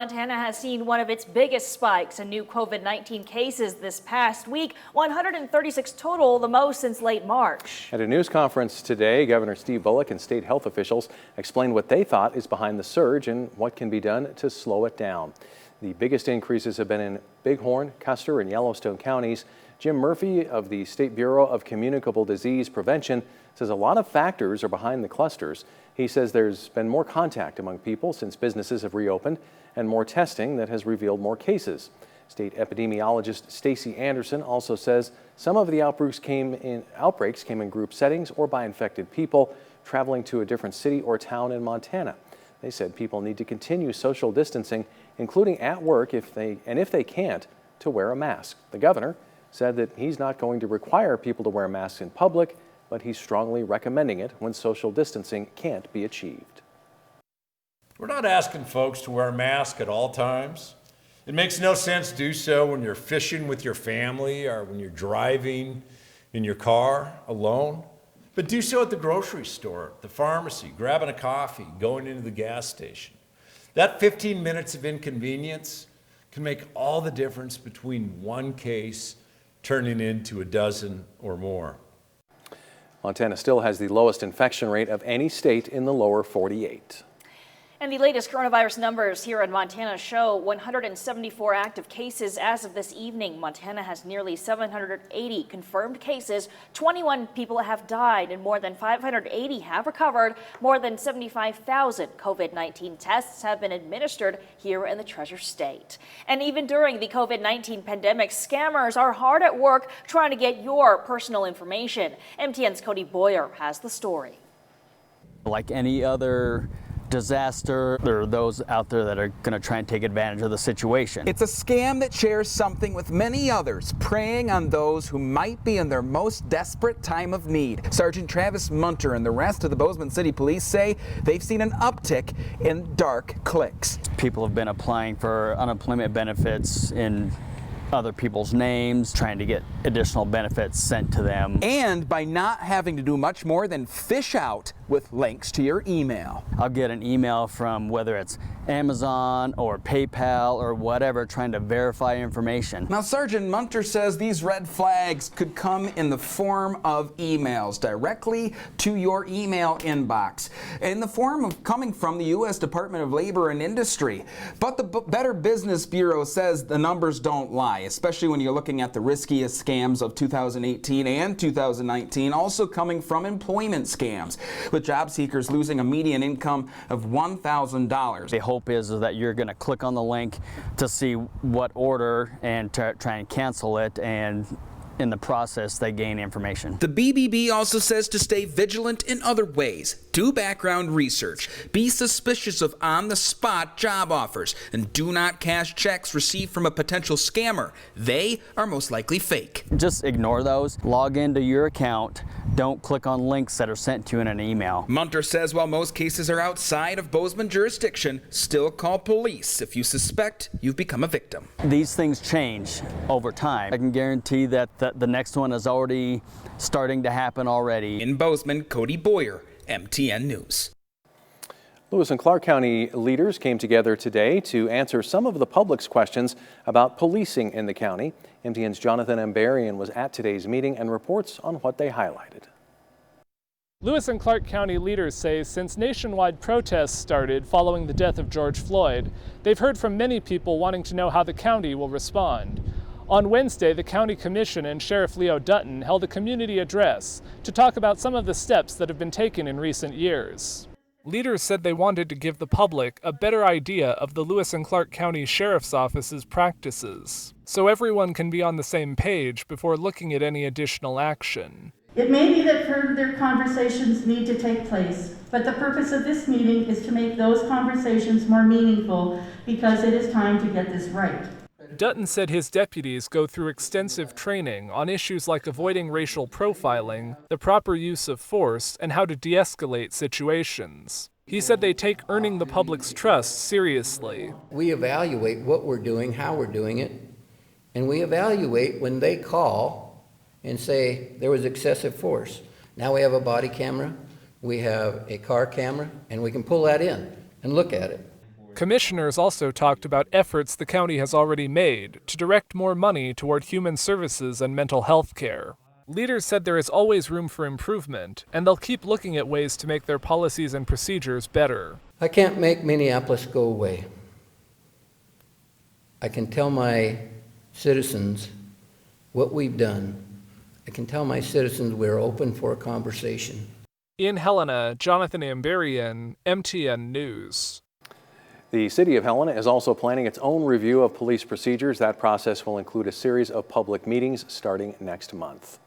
Montana has seen one of its biggest spikes in new COVID-19 cases this past week, 136 total, the most since late March. At a news conference today, Governor Steve Bullock and state health officials explained what they thought is behind the surge and what can be done to slow it down. The biggest increases have been in Bighorn, Custer, and Yellowstone counties. Jim Murphy of the State Bureau of Communicable Disease Prevention says a lot of factors are behind the clusters. He says there's been more contact among people since businesses have reopened and more testing that has revealed more cases. State epidemiologist Stacy Anderson also says some of the outbreaks came in group settings or by infected people traveling to a different city or town in Montana. They said people need to continue social distancing, including at work if they can't, to wear a mask. The governor said that he's not going to require people to wear masks in public, but he's strongly recommending it when social distancing can't be achieved. We're not asking folks to wear a mask at all times. It makes no sense to do so when you're fishing with your family or when you're driving in your car alone. But do so at the grocery store, the pharmacy, grabbing a coffee, going into the gas station. That 15 minutes of inconvenience can make all the difference between one case turning into a dozen or more. Montana still has the lowest infection rate of any state in the lower 48. And the latest coronavirus numbers here in Montana show 174 active cases as of this evening. Montana has nearly 780 confirmed cases. 21 people have died and more than 580 have recovered. More than 75,000 COVID-19 tests have been administered here in the Treasure State. And even during the COVID-19 pandemic, scammers are hard at work trying to get your personal information. MTN's Cody Boyer has the story. Like any other disaster, there are those out there that are going to try and take advantage of the situation. It's a scam that shares something with many others, preying on those who might be in their most desperate time of need. Sergeant Travis Munter and the rest of the Bozeman City Police say they've seen an uptick in dark clicks. People have been applying for unemployment benefits in other people's names, trying to get additional benefits sent to them. And by not having to do much more than fish out with links to your email. I'll get an email from whether it's Amazon or PayPal or whatever, trying to verify information. Now, Sergeant Munter says these red flags could come in the form of emails directly to your email inbox, in the form of coming from the U.S. Department of Labor and Industry. But the Better Business Bureau says the numbers don't lie, especially when you're looking at the riskiest scams of 2018 and 2019, also coming from employment scams, with job seekers losing a median income of $1,000. The hope is that you're going to click on the link to see what order and try and cancel it, and in the process they gain information. The BBB also says to stay vigilant in other ways. Do background research. Be suspicious of on-the-spot job offers, and do not cash checks received from a potential scammer. They are most likely fake. Just ignore those. Log into your account. Don't click on links that are sent to you in an email. Munter says while most cases are outside of Bozeman jurisdiction, still call police if you suspect you've become a victim. These things change over time. I can guarantee that the next one is already starting to happen already. In Bozeman, Cody Boyer, MTN News. Lewis and Clark County leaders came together today to answer some of the public's questions about policing in the county. MTN's Jonathan Ambarian was at today's meeting and reports on what they highlighted. Lewis and Clark County leaders say since nationwide protests started following the death of George Floyd, they've heard from many people wanting to know how the county will respond. On Wednesday, the County Commission and Sheriff Leo Dutton held a community address to talk about some of the steps that have been taken in recent years. Leaders said they wanted to give the public a better idea of the Lewis and Clark County Sheriff's Office's practices, so everyone can be on the same page before looking at any additional action. It may be that further conversations need to take place, but the purpose of this meeting is to make those conversations more meaningful because it is time to get this right. Dutton said his deputies go through extensive training on issues like avoiding racial profiling, the proper use of force, and how to de-escalate situations. He said they take earning the public's trust seriously. We evaluate what we're doing, how we're doing it, and we evaluate when they call and say there was excessive force. Now we have a body camera, we have a car camera, and we can pull that in and look at it. Commissioners also talked about efforts the county has already made to direct more money toward human services and mental health care. Leaders said there is always room for improvement, and they'll keep looking at ways to make their policies and procedures better. I can't make Minneapolis go away. I can tell my citizens what we've done. I can tell my citizens we're open for a conversation. In Helena, Jonathan Amberian, MTN News. The City of Helena is also planning its own review of police procedures. That process will include a series of public meetings starting next month.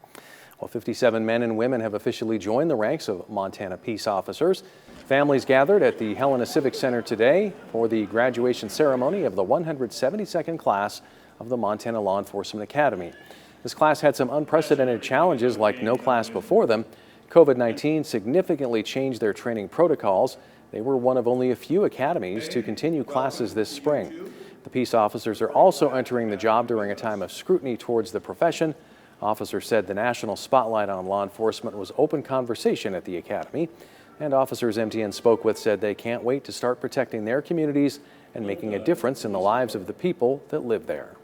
Well, 57 men and women have officially joined the ranks of Montana peace officers. Families gathered at the Helena Civic Center today for the graduation ceremony of the 172nd class of the Montana Law Enforcement Academy. This class had some unprecedented challenges like no class before them. COVID-19 significantly changed their training protocols. They were one of only a few academies to continue classes this spring. The peace officers are also entering the job during a time of scrutiny towards the profession. Officers said the national spotlight on law enforcement was open conversation at the academy. And officers MTN spoke with said they can't wait to start protecting their communities and making a difference in the lives of the people that live there.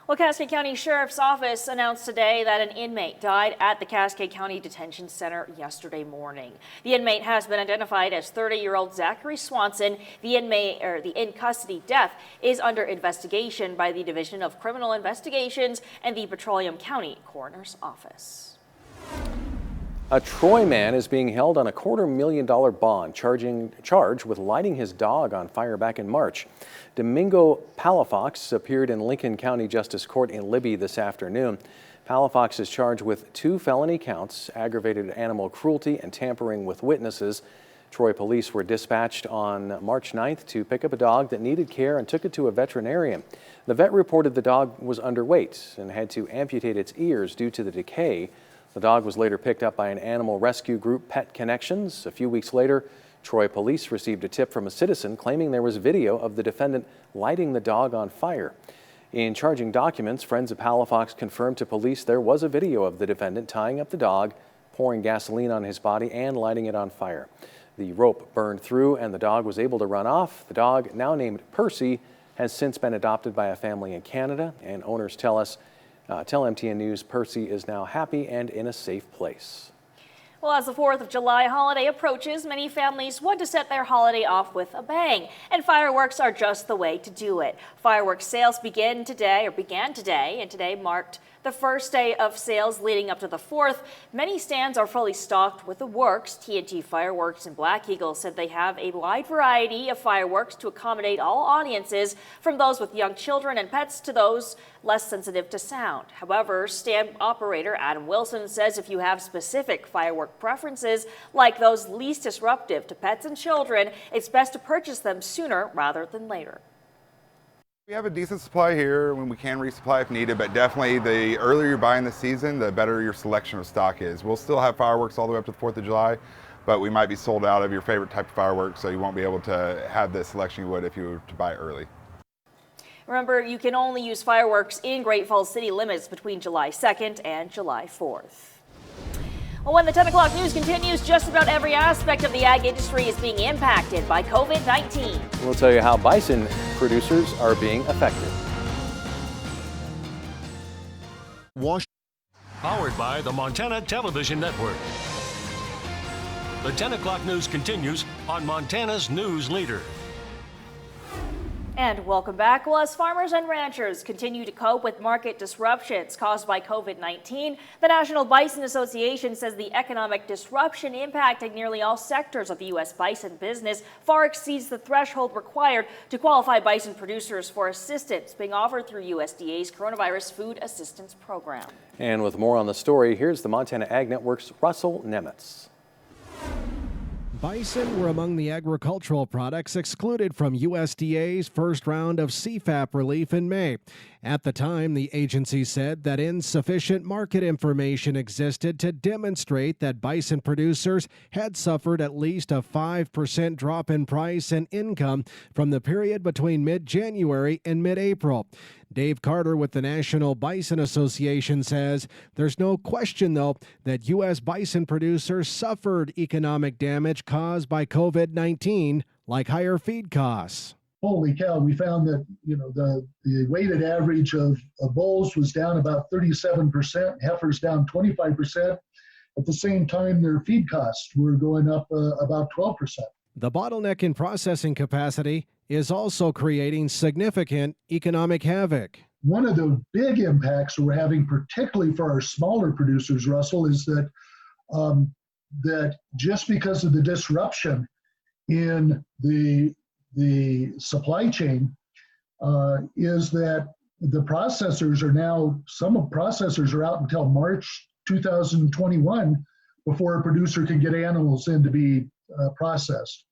Well, Cascade County Sheriff's Office announced today that an inmate died at the Cascade County Detention Center yesterday morning. The inmate has been identified as 30-year-old Zachary Swanson. The in-custody death is under investigation by the Division of Criminal Investigations and the Petroleum County Coroner's Office. A Troy man is being held on a $250,000 bond charged with lighting his dog on fire back in March. Domingo Palafox appeared in Lincoln County Justice Court in Libby this afternoon. Palafox is charged with 2 felony counts, aggravated animal cruelty and tampering with witnesses. Troy police were dispatched on March 9th to pick up a dog that needed care and took it to a veterinarian. The vet reported the dog was underweight and had to amputate its ears due to the decay. The dog was later picked up by an animal rescue group, Pet Connections. A few weeks later, Troy police received a tip from a citizen claiming there was video of the defendant lighting the dog on fire. In charging documents, friends of Palafox confirmed to police there was a video of the defendant tying up the dog, pouring gasoline on his body, and lighting it on fire. The rope burned through and the dog was able to run off. The dog, now named Percy, has since been adopted by a family in Canada, and owners tell MTN News Percy is now happy and in a safe place. Well, as the 4th of July holiday approaches, many families want to set their holiday off with a bang, and fireworks are just the way to do it. Fireworks sales began today, and today marked the first day of sales leading up to the 4th. Many stands are fully stocked with the works. TNT Fireworks and Black Eagle said they have a wide variety of fireworks to accommodate all audiences, from those with young children and pets to those less sensitive to sound. However, stand operator Adam Wilson says if you have specific firework preferences, like those least disruptive to pets and children, it's best to purchase them sooner rather than later. We have a decent supply here when we can resupply if needed, but definitely the earlier you buy in the season, the better your selection of stock is. We'll still have fireworks all the way up to the 4th of July, but we might be sold out of your favorite type of fireworks, so you won't be able to have the selection you would if you were to buy early. Remember, you can only use fireworks in Great Falls city limits between July 2nd and July 4th. Well, when the 10 o'clock news continues, just about every aspect of the ag industry is being impacted by COVID-19. We'll tell you how bison producers are being affected. Powered by the Montana Television Network. The 10 o'clock news continues on Montana's News Leader. And welcome back. Well, as farmers and ranchers continue to cope with market disruptions caused by COVID-19, the National Bison Association says the economic disruption impacting nearly all sectors of the U.S. bison business far exceeds the threshold required to qualify bison producers for assistance being offered through USDA's Coronavirus Food Assistance Program. And with more on the story, here's the Montana Ag Network's Russell Nemitz. Bison were among the agricultural products excluded from USDA's first round of CFAP relief in May. At the time, the agency said that insufficient market information existed to demonstrate that bison producers had suffered at least a 5% drop in price and income from the period between mid-January and mid-April. Dave Carter with the National Bison Association says there's no question, though, that U.S. bison producers suffered economic damage caused by COVID-19 like higher feed costs. Holy cow, we found that, the weighted average of bulls was down about 37%, heifers down 25%. At the same time, their feed costs were going up about 12%. The bottleneck in processing capacity is also creating significant economic havoc. One of the big impacts we're having, particularly for our smaller producers, Russell, is that that just because of the disruption in the supply chain, is that the processors are now, some of processors are out until March 2021 before a producer can get animals in to be processed.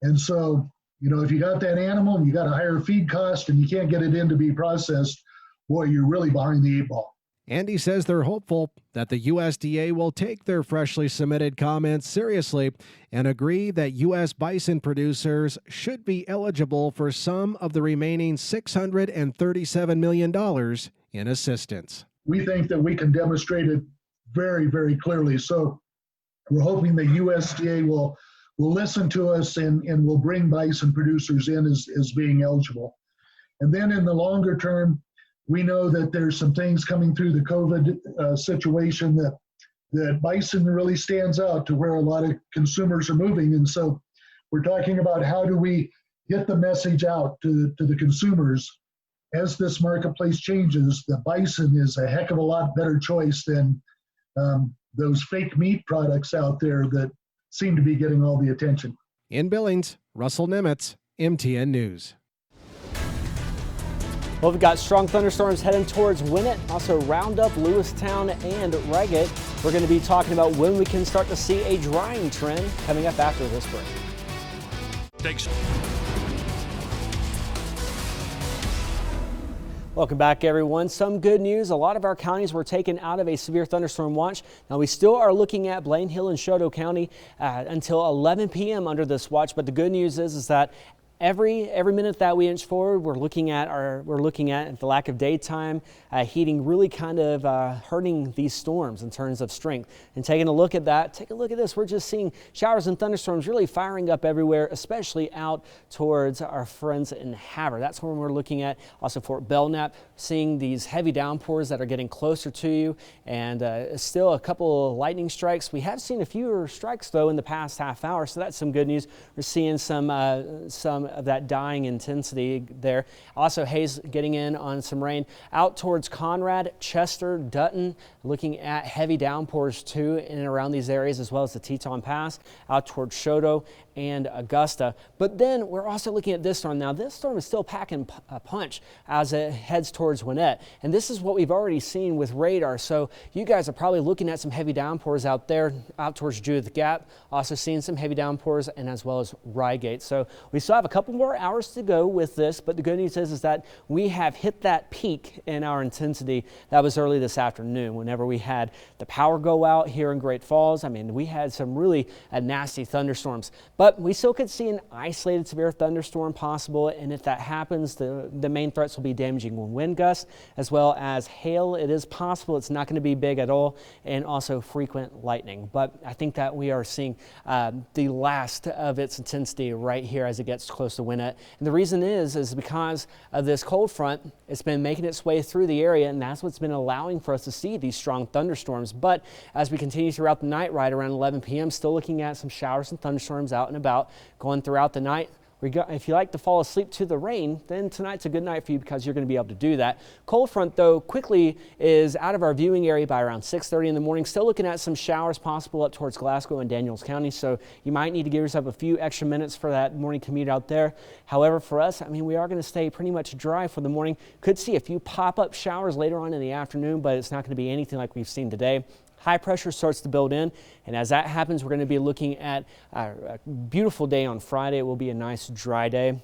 And so, if you got that animal and you got a higher feed cost and you can't get it in to be processed, boy, you're really behind the 8 ball. Andy says they're hopeful that the USDA will take their freshly submitted comments seriously and agree that U.S. bison producers should be eligible for some of the remaining $637 million in assistance. We think that we can demonstrate it very, very clearly. So we're hoping the USDA will listen to us and will bring bison producers in as being eligible. And then in the longer term, we know that there's some things coming through the COVID situation that bison really stands out to where a lot of consumers are moving. And so we're talking about how do we get the message out to the consumers as this marketplace changes. The bison is a heck of a lot better choice than those fake meat products out there that seem to be getting all the attention. In Billings, Russell Nemitz, MTN News. Well, we've got strong thunderstorms heading towards Winnett, also Roundup, Lewistown, and Reggett. We're going to be talking about when we can start to see a drying trend coming up after this break. Thanks. Welcome back, everyone. Some good news. A lot of our counties were taken out of a severe thunderstorm watch. Now, we still are looking at Blaine Hill and Choteau County until 11 p.m. under this watch. But the good news is that every minute that we inch forward, we're looking at the lack of daytime heating really kind of hurting these storms in terms of strength. And taking a look at that, take a look at this. We're just seeing showers and thunderstorms really firing up everywhere, especially out towards our friends in Havre. That's where we're looking at. Also Fort Belknap, seeing these heavy downpours that are getting closer to you, and still a couple of lightning strikes. We have seen a fewer strikes though in the past half hour, so that's some good news. We're seeing some of that dying intensity there. Also haze getting in on some rain out towards Conrad, Chester, Dutton, looking at heavy downpours too in and around these areas, as well as the Teton Pass out towards Choteau and Augusta. But then we're also looking at this storm. Now this storm is still packing a punch as it heads towards Winnett, and this is what we've already seen with radar. So you guys are probably looking at some heavy downpours out there out towards Judith Gap, also seeing some heavy downpours, and as well as Rygate. So we still have a couple more hours to go with this, but the good news is that we have hit that peak in our intensity. That was early this afternoon whenever we had the power go out here in Great Falls. I mean, we had some really nasty thunderstorms, but we still could see an isolated severe thunderstorm possible, and if that happens, the main threats will be damaging wind gusts as well as hail. It is possible. It's not going to be big at all, and also frequent lightning. But I think that we are seeing the last of its intensity right here as it gets close to Winnett. And the reason is because of this cold front. It's been making its way through the area, and that's what's been allowing for us to see these strong thunderstorms. But as we continue throughout the night, right around 11 p.m., still looking at some showers and thunderstorms out and about going throughout the night. If you like to fall asleep to the rain, then tonight's a good night for you because you're going to be able to do that. Cold front, though, quickly is out of our viewing area by around 6:30 in the morning. Still looking at some showers possible up towards Glasgow and Daniels County, so you might need to give yourself a few extra minutes for that morning commute out there. However, for us, I mean, we are going to stay pretty much dry for the morning. Could see a few pop-up showers later on in the afternoon, but it's not going to be anything like we've seen today. High pressure starts to build in, and as that happens, we're going to be looking at a beautiful day on Friday. It will be a nice dry day.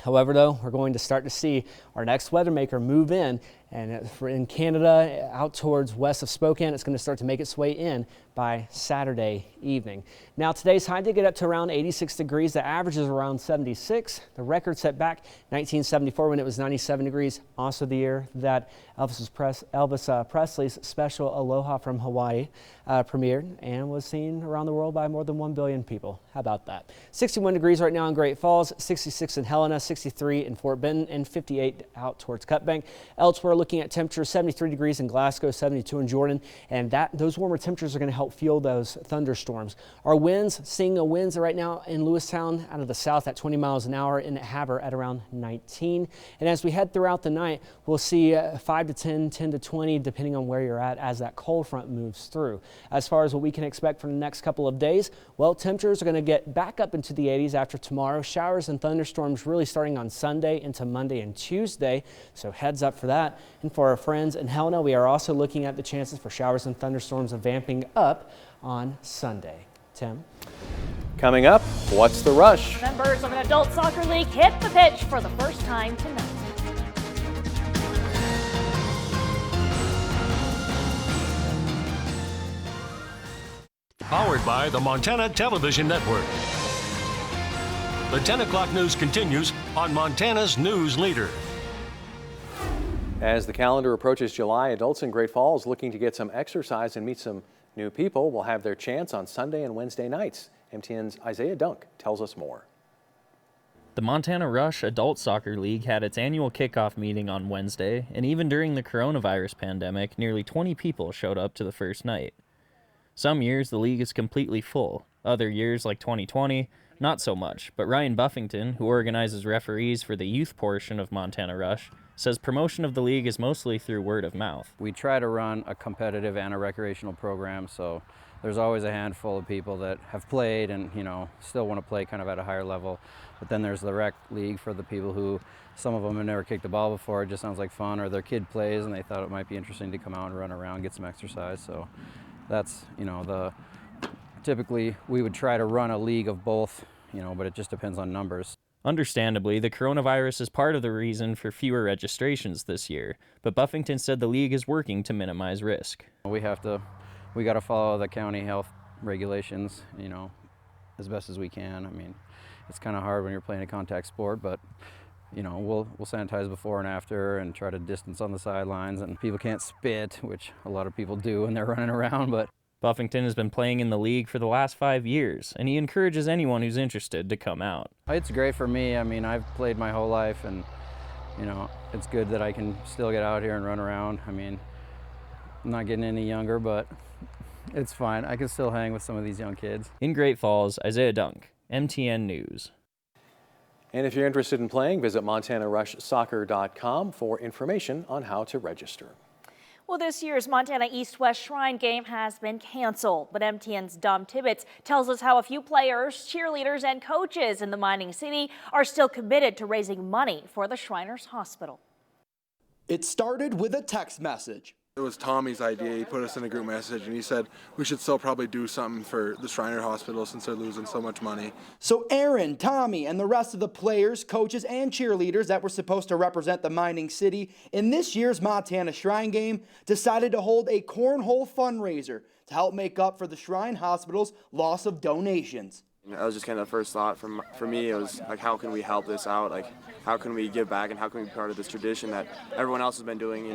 However, though, we're going to start to see our next weather maker move in, And in Canada, out towards west of Spokane, it's going to start to make its way in by Saturday evening. Now today's high did get up to around 86 degrees. The average is around 76. The record set back 1974 when it was 97 degrees. Also the year that Elvis Presley's special Aloha from Hawaii premiered and was seen around the world by more than 1 billion people. How about that? 61 degrees right now in Great Falls, 66 in Helena, 63 in Fort Benton, and 58 out towards Cut Bank. Elsewhere, looking at temperatures, 73 degrees in Glasgow, 72 in Jordan, and those warmer temperatures are going to help fuel those thunderstorms. Our winds, seeing winds right now in Lewistown out of the south at 20 miles an hour, in Havre at around 19. And as we head throughout the night, we'll see 5 to 10, 10 to 20, depending on where you're at as that cold front moves through. As far as what we can expect for the next couple of days, well, temperatures are going to get back up into the 80s after tomorrow. Showers and thunderstorms really starting on Sunday into Monday and Tuesday, so heads up for that. And for our friends in Helena, we are also looking at the chances for showers and thunderstorms vamping up on Sunday. Tim? Coming up, what's the rush? Members of an adult soccer league hit the pitch for the first time tonight. Powered by the Montana Television Network. The 10 o'clock news continues on Montana's news leader. As the calendar approaches July, adults in Great Falls looking to get some exercise and meet some new people will have their chance on Sunday and Wednesday nights. MTN's Isaiah Dunk tells us more. The Montana Rush Adult Soccer League had its annual kickoff meeting on Wednesday, and even during the coronavirus pandemic, nearly 20 people showed up to the first night. Some years the league is completely full. Other years, like 2020, not so much. But Ryan Buffington, who organizes referees for the youth portion of Montana Rush, says promotion of the league is mostly through word of mouth. We try to run a competitive and a recreational program, so there's always a handful of people that have played and, still want to play kind of at a higher level. But then there's the rec league for the people who, some of them have never kicked a ball before, it just sounds like fun, or their kid plays and they thought it might be interesting to come out and run around, get some exercise. So that's, typically we would try to run a league of both, but it just depends on numbers. Understandably, the coronavirus is part of the reason for fewer registrations this year, but Buffington said the league is working to minimize risk. We got to follow the county health regulations, as best as we can. I mean, it's kind of hard when you're playing a contact sport, but we'll sanitize before and after and try to distance on the sidelines, and people can't spit, which a lot of people do when they're running around, but Buffington has been playing in the league for the last 5 years, and he encourages anyone who's interested to come out. It's great for me. I mean, I've played my whole life, and it's good that I can still get out here and run around. I mean, I'm not getting any younger, but it's fine. I can still hang with some of these young kids. In Great Falls, Isaiah Dunk, MTN News. And if you're interested in playing, visit MontanaRushSoccer.com for information on how to register. Well, this year's Montana East-West Shrine game has been canceled, but MTN's Dom Tibbetts tells us how a few players, cheerleaders, and coaches in the mining city are still committed to raising money for the Shriners Hospital. It started with a text message. It was Tommy's idea. He put us in a group message and he said we should still probably do something for the Shriner Hospital since they're losing so much money. So Aaron, Tommy, and the rest of the players, coaches, and cheerleaders that were supposed to represent the mining city in this year's Montana Shrine Game decided to hold a cornhole fundraiser to help make up for the Shrine Hospital's loss of donations. That was just kind of the first thought for me. It was like, how can we help this out? Like, how can we give back and how can we be part of this tradition that everyone else has been doing,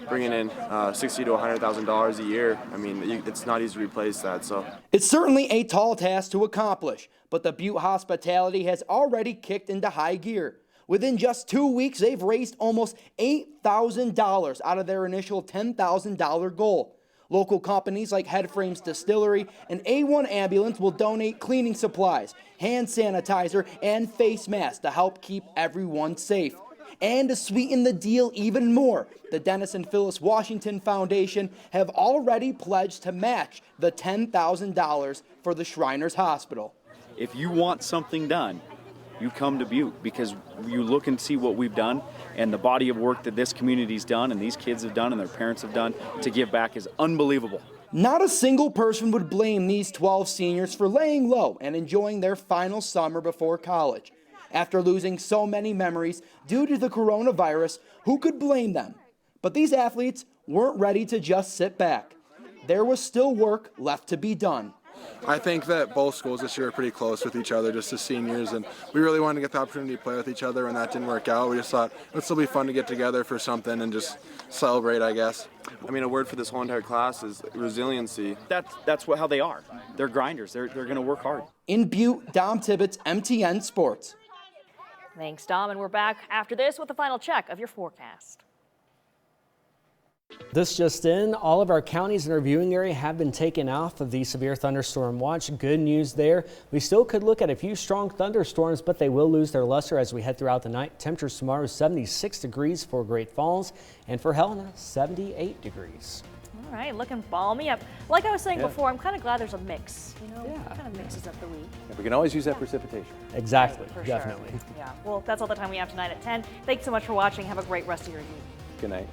bringing in $60,000 to $100,000 a year. I mean, it's not easy to replace that. So it's certainly a tall task to accomplish, but the Butte hospitality has already kicked into high gear. Within just 2 weeks, they've raised almost $8,000 out of their initial $10,000 goal. Local companies like Headframes Distillery and A1 Ambulance will donate cleaning supplies, hand sanitizer, and face masks to help keep everyone safe. And to sweeten the deal even more, the Dennis and Phyllis Washington Foundation have already pledged to match the $10,000 for the Shriners Hospital. If you want something done, you come to Butte, because you look and see what we've done and the body of work that this community's done and these kids have done and their parents have done to give back is unbelievable. Not a single person would blame these 12 seniors for laying low and enjoying their final summer before college. After losing so many memories due to the coronavirus, who could blame them? But these athletes weren't ready to just sit back. There was still work left to be done. I think that both schools this year are pretty close with each other, just as seniors, and we really wanted to get the opportunity to play with each other. When that didn't work out, we just thought it would still be fun to get together for something and just celebrate, I guess. I mean, a word for this whole entire class is resiliency. That's how they are. They're grinders. They're going to work hard. In Butte, Dom Tibbetts, MTN Sports. Thanks, Dom, and we're back after this with the final check of your forecast. This just in, all of our counties in our viewing area have been taken off of the severe thunderstorm watch. Good news there. We still could look at a few strong thunderstorms, but they will lose their luster as we head throughout the night. Temperatures tomorrow 76 degrees for Great Falls, and for Helena 78 degrees. All right, looking balmy up. Like I was saying before, I'm kind of glad there's a mix. You know, it kind of mixes up the week. Yeah, we can always use that precipitation. Exactly, For definitely. Sure. Yeah. Well, that's all the time we have tonight at 10. Thanks so much for watching. Have a great rest of your evening. Good night.